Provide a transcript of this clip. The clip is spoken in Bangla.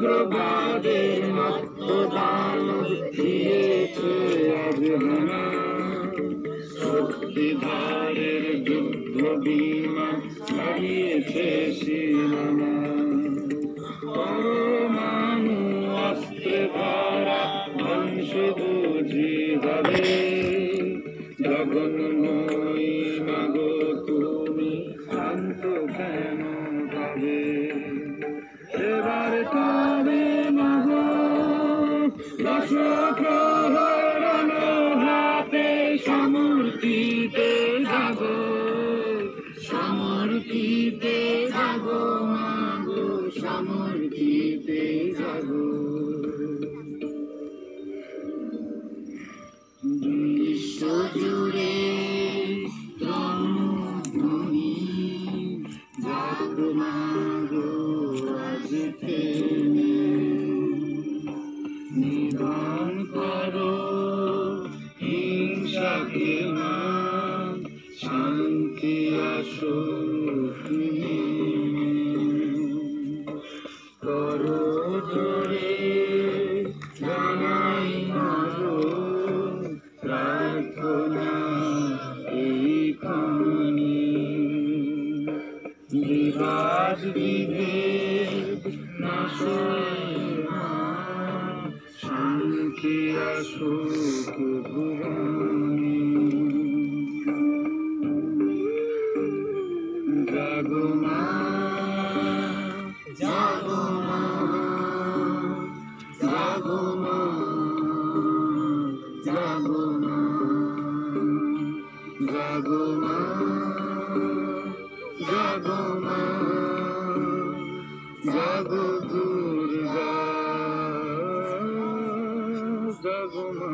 উগ্রবাদের মত্তদান দিয়েছে আজ হানা। শক্তিধারের যুদ্ধ বিমান হারিয়েছে সীমানা। পরমাণু অস্ত্রে ভরা ধ্বংস বুঝি হবে। জগন্ময়ী মাগো তুমি শান্ত কেন ভাবে। এবার তবে মাগো দশপ্রহর হাতে সমর্পিতে যাব। সমর্পিতে যাব মাগো সমর্পিতে যাব। বিশ্ব জুড়ে রণধ্বনি জাগো মাগো আজ থেমে। নিধন করো হিংসাকে মা, শান্তি আসুক নেমে। করো জোরে জানাই মাগো প্রার্থনা এইখানে। বিবাদ বিভেদ নাশই মা, শান্তি আসুক ভুবনে। জাগো মা জাগো মা জাগো মা জাগো মা জাগো মা জাগো মা জাগো দুর্গা জাগো মা।